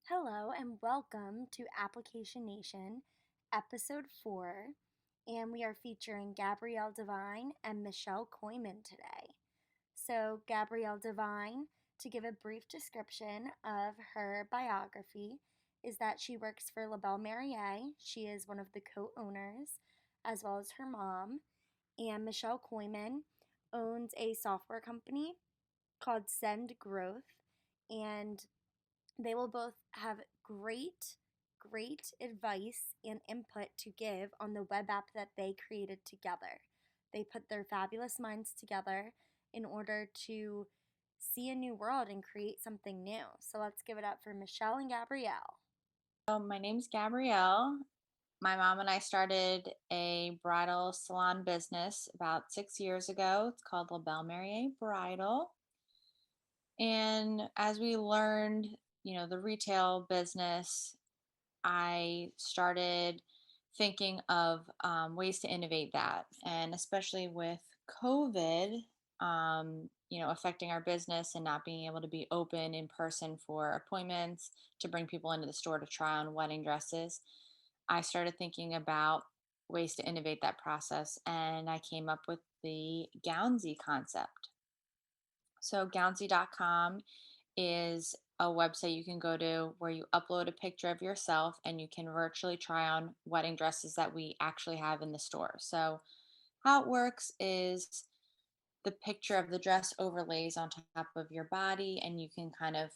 Hello and welcome to Application Nation, episode 4, and we are featuring Gabrielle Devine and Michele Coeyman today. So, Gabrielle Devine, to give a brief description of her biography, is that she works for LaBelle Merrier. She is one of the co-owners, as well as her mom. And Michele Coeyman owns a software company called Send Growth, and they will both have great advice and input to give on the web app that they created together. They put their fabulous minds together in order to see a new world and create something new. So let's give it up for Michele and Gabrielle. My name's Gabrielle. My mom and I started a bridal salon business about 6 years ago. It's called LaBelle Merrier Bridal. And as we learned, the retail business, I started thinking of ways to innovate that. And especially with COVID, affecting our business and not being able to be open in person for appointments, to bring people into the store to try on wedding dresses, I started thinking about ways to innovate that process. And I came up with the Gownzie concept. So, Gownzie.com is a website you can go to where you upload a picture of yourself and you can virtually try on wedding dresses that we actually have in the store. So, how it works is the picture of the dress overlays on top of your body, and you can kind of,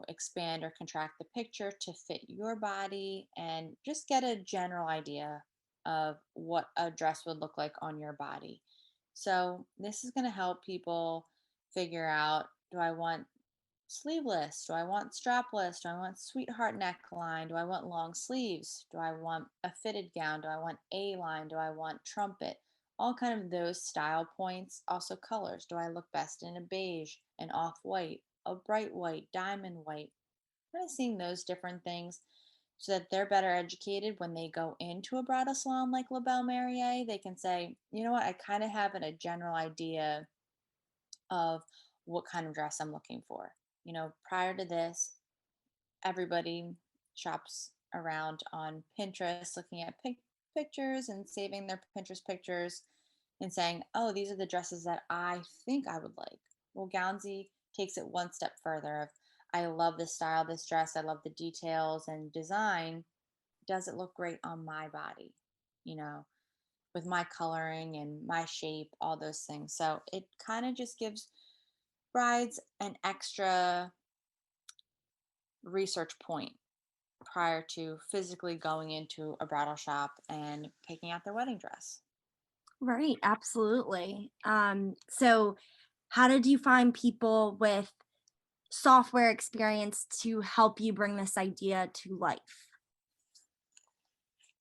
expand or contract the picture to fit your body and just get a general idea of what a dress would look like on your body. So, this is going to help people figure out, do I want sleeveless? Do I want strapless? Do I want sweetheart neckline? Do I want long sleeves? Do I want a fitted gown? Do I want A-line? Do I want trumpet? All kind of those style points. Also colors. Do I look best in a beige, an off-white, a bright white, diamond white? Kind of seeing those different things so that they're better educated when they go into a bridal salon like LaBelle Merrier. They can say, you know what, I kind of have a general idea of what kind of dress I'm looking for. Prior to this, everybody shops around on Pinterest looking at pictures and saving their Pinterest pictures and saying, oh, these are the dresses that I think I would like. Well, Gownzie takes it one step further of, I love the style of this dress. I love the details and design. Does it look great on my body? You know, with my coloring and my shape, all those things. So it kind of just gives brides an extra research point prior to physically going into a bridal shop and picking out their wedding dress. Right, absolutely. So how did you find people with software experience to help you bring this idea to life?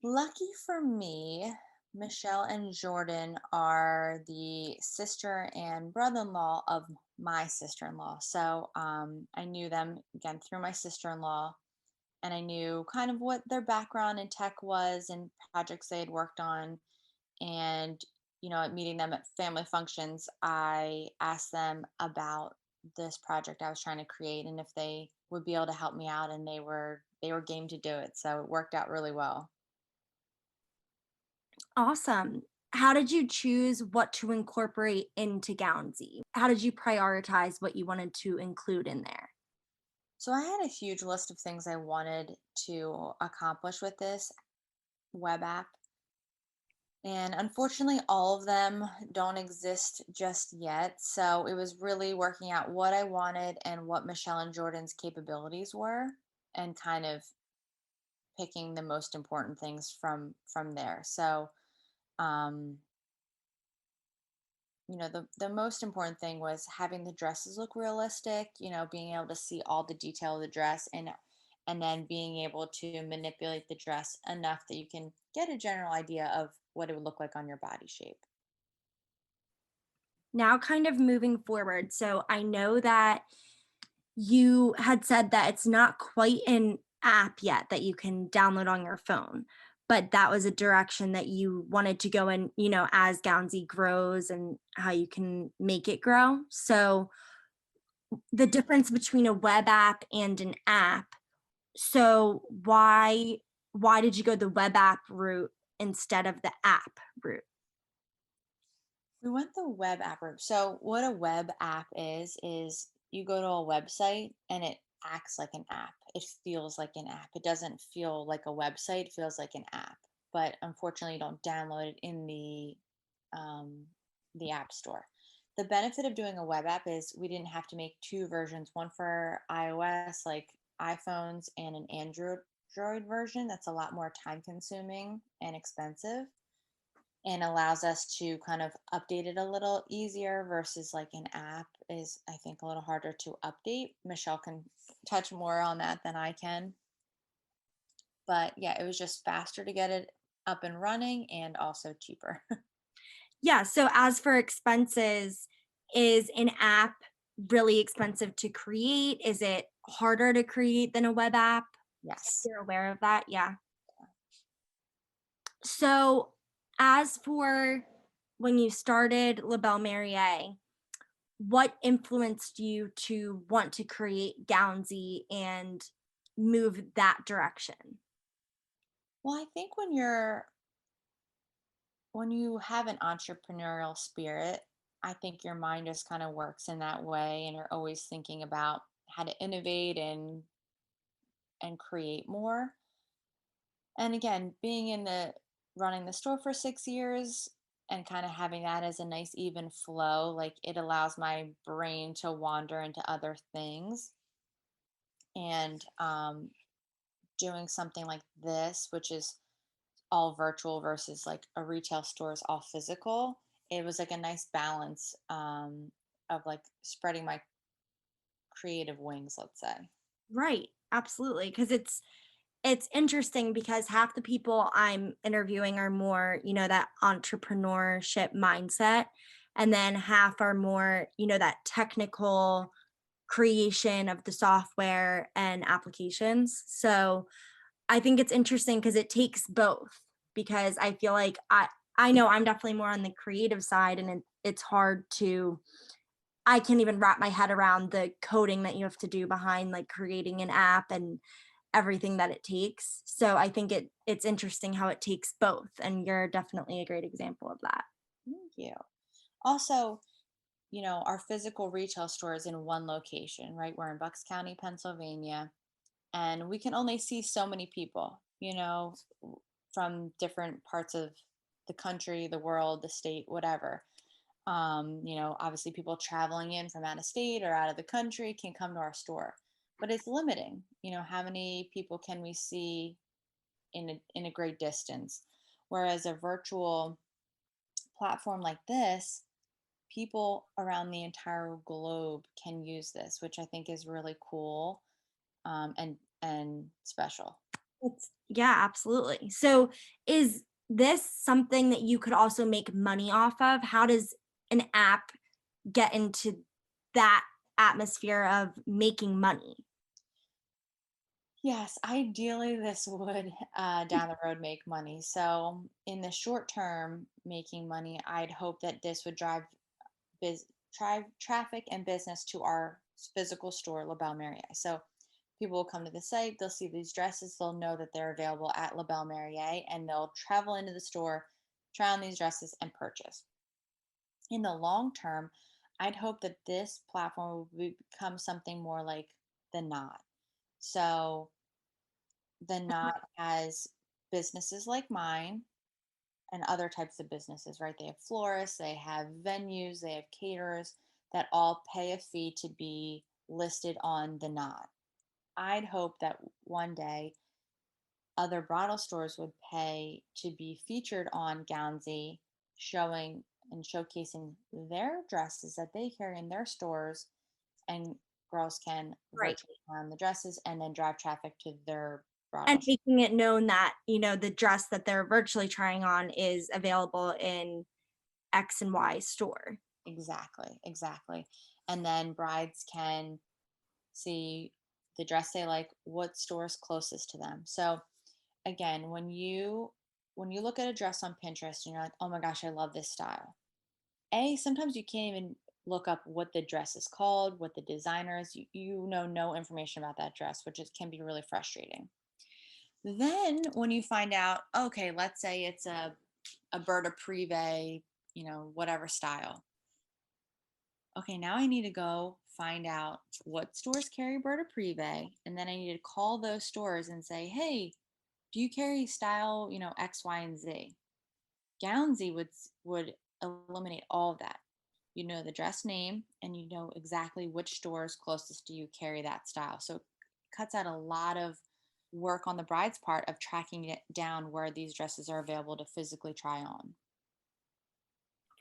Lucky for me, Michelle and Jordan are the sister and brother in law of my sister in law. So I knew them again through my sister in law, and I knew kind of what their background in tech was and projects they had worked on. And, at meeting them at family functions, I asked them about this project I was trying to create and if they would be able to help me out, and they were game to do it. So it worked out really well. Awesome. How did you choose what to incorporate into Gownzie? How did you prioritize what you wanted to include in there? So I had a huge list of things I wanted to accomplish with this web app. And unfortunately, all of them don't exist just yet. So it was really working out what I wanted and what Michelle and Jordan's capabilities were, and kind of picking the most important things from there. So, um, the most important thing was having the dresses look realistic, being able to see all the detail of the dress, and then being able to manipulate the dress enough that you can get a general idea of what it would look like on your body shape. Now, kind of moving forward. So I know that you had said that it's not quite an app yet that you can download on your phone, but that was a direction that you wanted to go in, as Gownzie grows and how you can make it grow. So the difference between a web app and an app. So why did you go the web app route instead of the app route? We went the web app route. So what a web app is you go to a website and it acts like an app. It feels like an app. It doesn't feel like a website, it feels like an app. But unfortunately you don't download it in the app store. The benefit of doing a web app is we didn't have to make two versions, one for iOS like iPhones and an Android version that's a lot more time consuming and expensive, and allows us to kind of update it a little easier versus like an app is, I think, a little harder to update. Michelle can touch more on that than I can. But yeah, it was just faster to get it up and running and also cheaper. Yeah, so as for expenses, is an app really expensive to create? Is it harder to create than a web app? If Yes. you're aware of that, yeah. So, as for when you started La Belle Marier, what influenced you to want to create Gownzie and move that direction? Well, I think when you have an entrepreneurial spirit, I think your mind just kind of works in that way and you're always thinking about how to innovate and create more. And again, being in the running the store for 6 years and kind of having that as a nice even flow, like it allows my brain to wander into other things. And doing something like this, which is all virtual versus like a retail store is all physical, it was like a nice balance of like spreading my creative wings, let's say. Right, absolutely, because it's interesting because half the people I'm interviewing are more, that entrepreneurship mindset, and then half are more, that technical creation of the software and applications. So I think it's interesting because it takes both, because I feel like I know I'm definitely more on the creative side, and it's hard to I can't even wrap my head around the coding that you have to do behind like creating an app and everything that it takes. So I think it's interesting how it takes both, and you're definitely a great example of that. Thank you. Also, our physical retail store is in one location, right? We're in Bucks County, Pennsylvania, and we can only see so many people, from different parts of the country, the world, the state, whatever. Obviously people traveling in from out of state or out of the country can come to our store, but it's limiting. How many people can we see in a great distance? Whereas a virtual platform like this, people around the entire globe can use this, which I think is really cool, and special. Yeah, absolutely. So is this something that you could also make money off of? How does an app get into that atmosphere of making money? Yes, ideally this would down the road make money. So in the short term, making money, I'd hope that this would biz drive traffic and business to our physical store, La Belle Marier. So people will come to the site, they'll see these dresses, they'll know that they're available at La Belle Marier, and they'll travel into the store, try on these dresses, and purchase. In the long term, I'd hope that this platform will become something more like the Knot. So the Knot has businesses like mine and other types of businesses, right? They have florists, they have venues, they have caterers that all pay a fee to be listed on the Knot. I'd hope that one day other bridal stores would pay to be featured on Gownzie, showing and showcasing their dresses that they carry in their stores, and girls can Right. virtually try on the dresses and then drive traffic to their And bridal shop. making it known that, the dress that they're virtually trying on is available in X and Y store. Exactly, exactly. And then brides can see the dress they like, what store's closest to them. So again, when you look at a dress on Pinterest and you're like, oh my gosh, I love this style. Sometimes you can't even look up what the dress is called, what the designer is. You know no information about that dress, which can be really frustrating. Then when you find out, okay, let's say it's a Berta Privé, whatever style. Okay, now I need to go find out what stores carry Berta Privé, and then I need to call those stores and say, hey, do you carry style, X, Y, and Z? Gownzie would eliminate all of that. You know the dress name, and you know exactly which stores closest to you carry that style. So it cuts out a lot of work on the bride's part of tracking it down where these dresses are available to physically try on.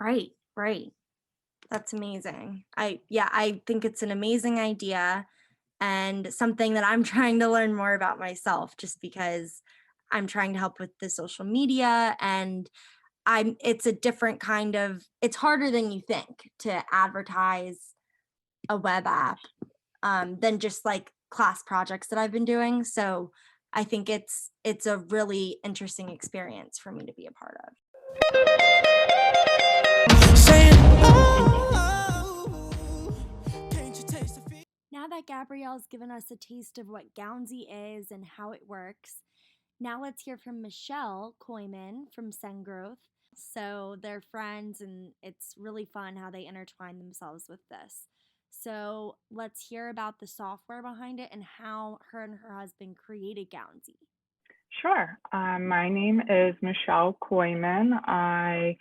Right, right. That's amazing. I think it's an amazing idea and something that I'm trying to learn more about myself just because I'm trying to help with the social media and it's a different kind of it's harder than you think to advertise a web app than just like class projects that I've been doing. So I think it's a really interesting experience for me to be a part of. Now that Gabrielle's given us a taste of what Gownzie is and how it works, now let's hear from Michele Coeyman from Sengrowth. So they're friends, and it's really fun how they intertwine themselves with this. So let's hear about the software behind it and how her and her husband created Gownzie. Sure. My name is Michele Coeyman. I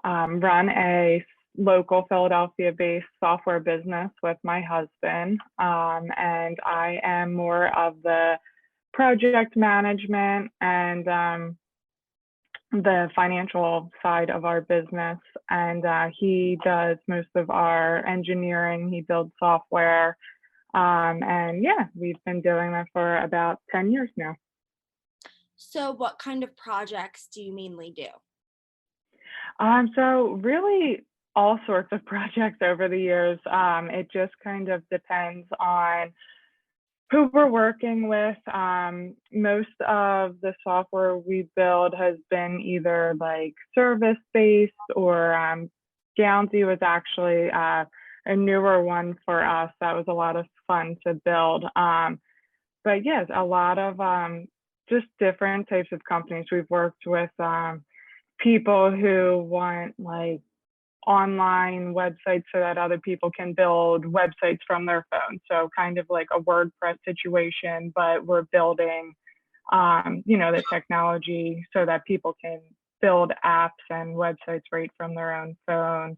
run a local Philadelphia-based software business with my husband, and I am more of the project management and the financial side of our business. And he does most of our engineering. He builds software. And yeah, we've been doing that for about 10 years now. So, what kind of projects do you mainly do? So really all sorts of projects over the years. It just kind of depends on who we're working with. Most of the software we build has been either like service based or Gownzie was actually a newer one for us. That was a lot of fun to build. But yes, a lot of just different types of companies. We've worked with people who want like online websites so that other people can build websites from their phone. So kind of like a WordPress situation, but we're building, the technology so that people can build apps and websites right from their own phone.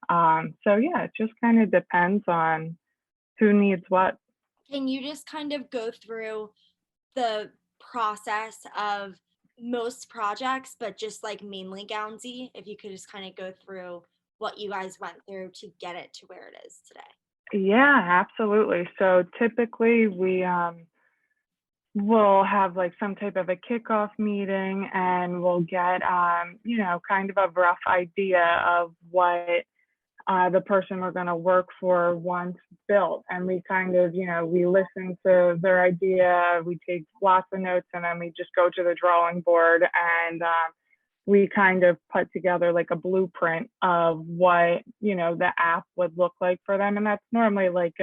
So yeah, it just kind of depends on who needs what. Can you just kind of go through the process of most projects, but just like mainly Gownzie, if you could just kind of go through what you guys went through to get it to where it is today. Yeah, absolutely. So typically we we'll have like some type of a kickoff meeting and we'll get kind of a rough idea of what the person we're going to work for wants built. And we kind of, we listen to their idea, we take lots of notes, and then we just go to the drawing board and we kind of put together like a blueprint of what, the app would look like for them. And that's normally like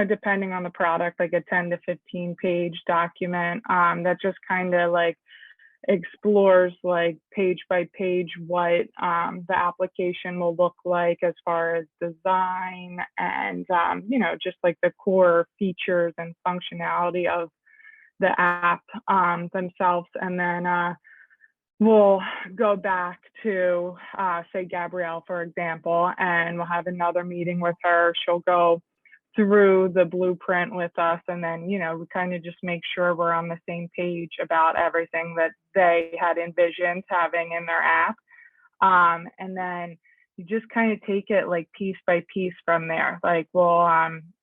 depending on the product, like a 10 to 15 page document that just kind of like explores like page by page what the application will look like as far as design and just like the core features and functionality of the app themselves. And then we'll go back to say Gabrielle, for example, and we'll have another meeting with her. She'll go through the blueprint with us, and then we kind of just make sure we're on the same page about everything that they had envisioned having in their app. And then you just kind of take it like piece by piece from there. Like, well,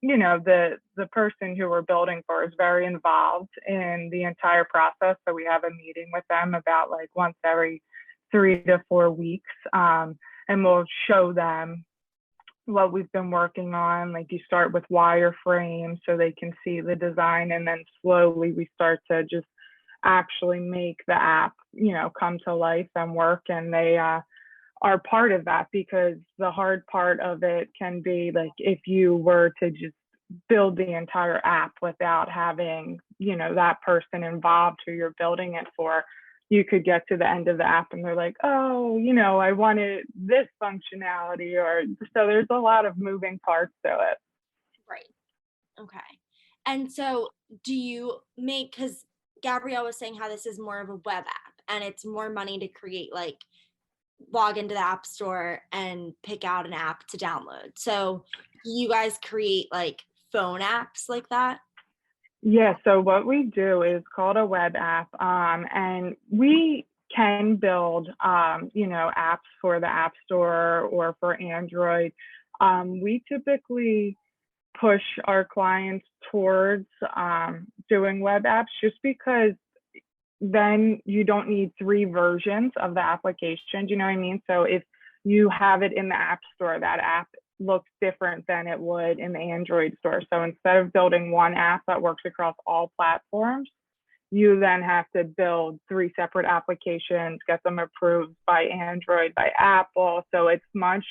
the person who we're building for is very involved in the entire process, so we have a meeting with them about like once every 3 to 4 weeks, and we'll show them what we've been working on. Like, you start with wireframes so they can see the design, and then slowly we start to just actually make the app, come to life and work. And they are part of that, because the hard part of it can be like if you were to just build the entire app without having, that person involved who you're building it for, you could get to the end of the app and they're like, oh, I wanted this functionality, or so there's a lot of moving parts to it. Right. Okay. And so do you make, because Gabrielle was saying how this is more of a web app and it's more money to create, like log into the app store and pick out an app to download. So do you guys create like phone apps like that? Yeah, so what we do is called a web app, and we can build, apps for the App Store or for Android. We typically push our clients towards doing web apps, just because then you don't need three versions of the application. Do you know what I mean? So if you have it in the App Store, that app looks different than it would in the Android store. So instead of building one app that works across all platforms, you then have to build three separate applications, get them approved by Android, by Apple. So it's much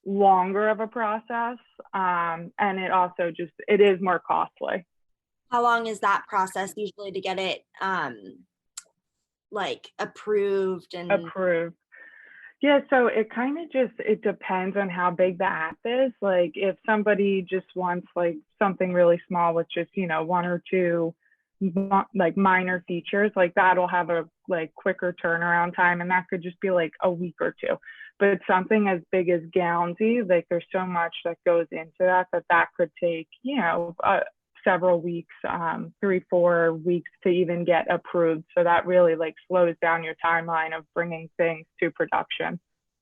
longer of a process. And it also it is more costly. How long is that process usually to get it like approved and Approved. Yeah, so it kind of it depends on how big the app is. Like if somebody just wants like something really small with just, one or two like minor features, like that'll have a like quicker turnaround time, and that could just be like a week or two. But something as big as Gownzie, like there's so much that goes into that could take, several weeks, 3-4 weeks to even get approved. So that really like slows down your timeline of bringing things to production.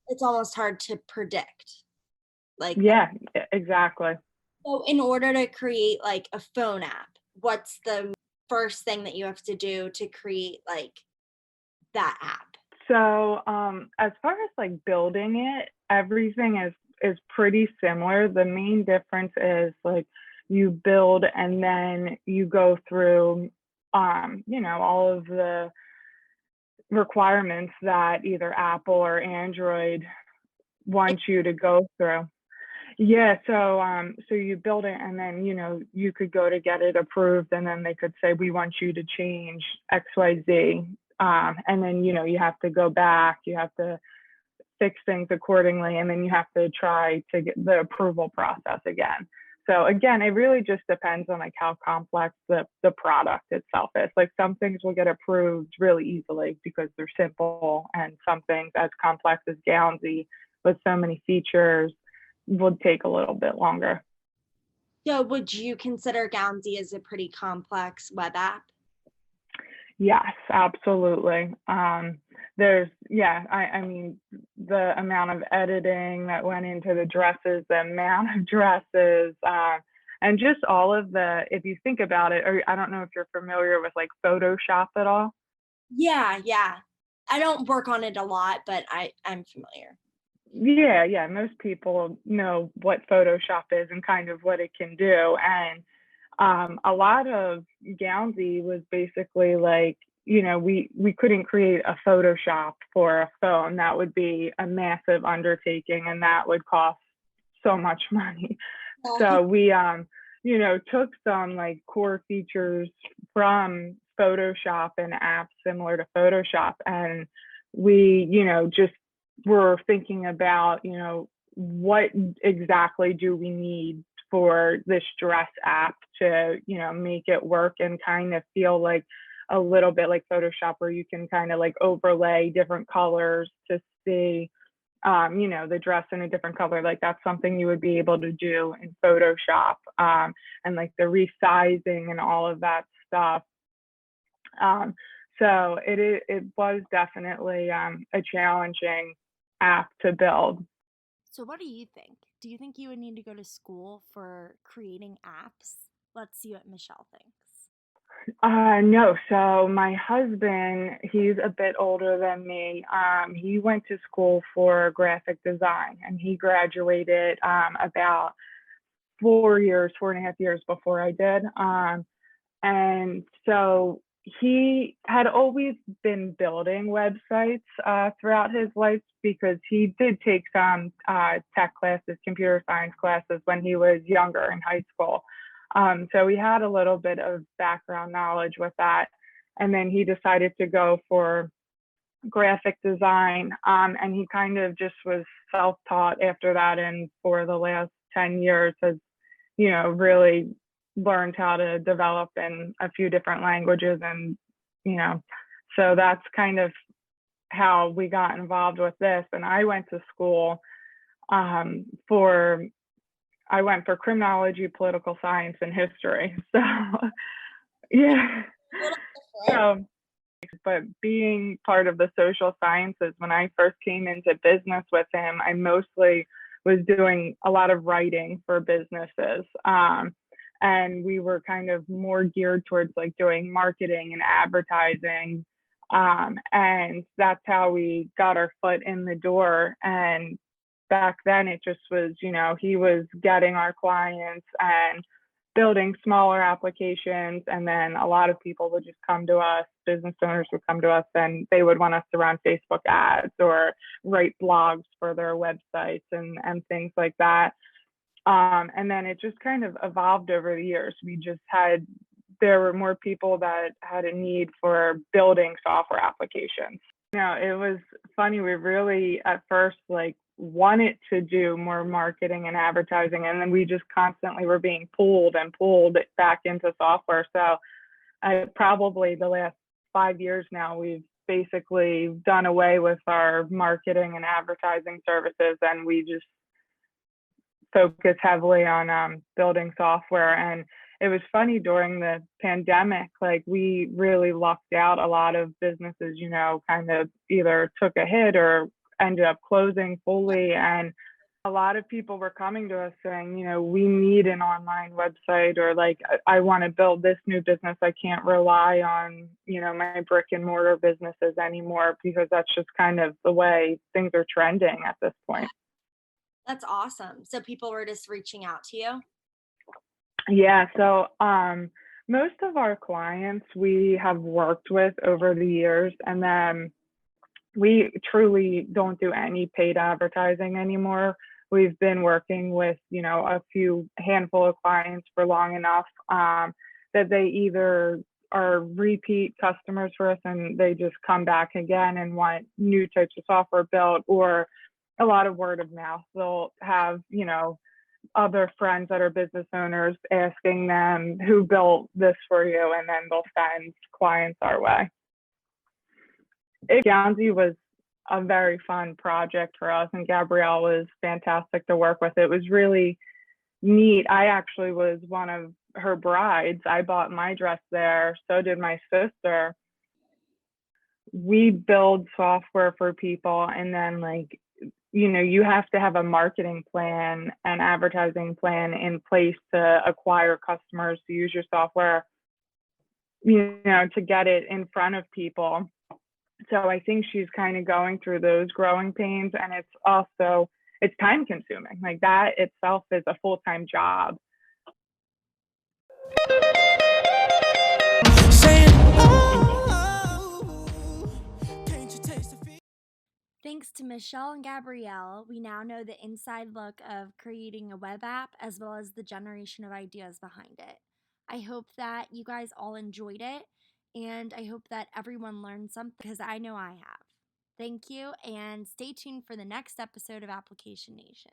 it's almost hard to predict. Like, Yeah, exactly. so in order to create like a phone app, what's the first thing that you have to do to create like that app? So as far as like building it, everything is pretty similar. The main difference is like you build and then you go through all of the requirements that either Apple or Android want you to go through. Yeah, so you build it and then you could go to get it approved, and then they could say we want you to change XYZ. And then you have to go back, you have to fix things accordingly, and then you have to try to get the approval process again. So again, it really just depends on like how complex the product itself is. Like some things will get approved really easily because they're simple, and some things as complex as Gownzie with so many features would take a little bit longer. So would you consider Gownzie as a pretty complex web app? Yes, absolutely. I mean, the amount of editing that went into the dresses, the amount of dresses, and just all of if you think about it, or I don't know if you're familiar with like Photoshop at all. Yeah. I don't work on it a lot, but I'm familiar. Yeah, most people know what Photoshop is and kind of what it can do. And a lot of Gownzie was basically like, we couldn't create a Photoshop for a phone. That would be a massive undertaking, and that would cost so much money. So we, took some like core features from Photoshop and apps similar to Photoshop, and we, just were thinking about, what exactly do we need for this dress app to, make it work and kind of feel like a little bit like Photoshop, where you can kind of like overlay different colors to see, the dress in a different color. Like that's something you would be able to do in Photoshop, and like the resizing and all of that stuff. So it was definitely a challenging app to build. So what do you think? Do you think you would need to go to school for creating apps? Let's see what Michele thinks. No. So my husband, he's a bit older than me. He went to school for graphic design, and he graduated about 4 and a half years before I did. And so he had always been building websites throughout his life because he did take some tech classes, computer science classes when he was younger in high school. So he had a little bit of background knowledge with that. And then he decided to go for graphic design. And he kind of just was self-taught after that. And for the last 10 years has, really learned how to develop in a few different languages. And, so that's kind of how we got involved with this. And I went to school I went for criminology, political science, and history. So, yeah. So, but being part of the social sciences, when I first came into business with him, I mostly was doing a lot of writing for businesses. And we were kind of more geared towards like doing marketing and advertising. And that's how we got our foot in the door. And back then it just was, he was getting our clients and building smaller applications. And then a lot of people would just come to us, business owners would come to us, and they would want us to run Facebook ads or write blogs for their websites and things like that. And then it just kind of evolved over the years. There were more people that had a need for building software applications. It was funny. We really at first wanted to do more marketing and advertising, and then we just constantly were being pulled back into software. So probably the last 5 years now, we've basically done away with our marketing and advertising services, and we just focus heavily on building software. And it was funny during the pandemic, we really lucked out. A lot of businesses, kind of either took a hit or ended up closing fully. And a lot of people were coming to us saying, we need an online website, or I want to build this new business. I can't rely on, my brick and mortar businesses anymore, because that's just kind of the way things are trending at this point. That's awesome. So people were just reaching out to you? Yeah. So most of our clients we have worked with over the years, and then we truly don't do any paid advertising anymore. We've been working with, a handful of clients for long enough that they either are repeat customers for us and they just come back again and want new types of software built, or a lot of word of mouth. They'll have, other friends that are business owners asking them who built this for you, and then they'll send clients our way. Gownzie was a very fun project for us, and Gabrielle was fantastic to work with. It was really neat. I actually was one of her brides. I bought my dress there. So did my sister. We build software for people, and then you have to have a marketing plan and advertising plan in place to acquire customers to use your software, to get it in front of people. So I think she's kind of going through those growing pains, and it's time consuming. That itself is a full-time job. Thanks to Michele and Gabrielle, we now know the inside look of creating a web app, as well as the generation of ideas behind it. I hope that you guys all enjoyed it, and I hope that everyone learned something, because I know I have. Thank you, and stay tuned for the next episode of Application Nation.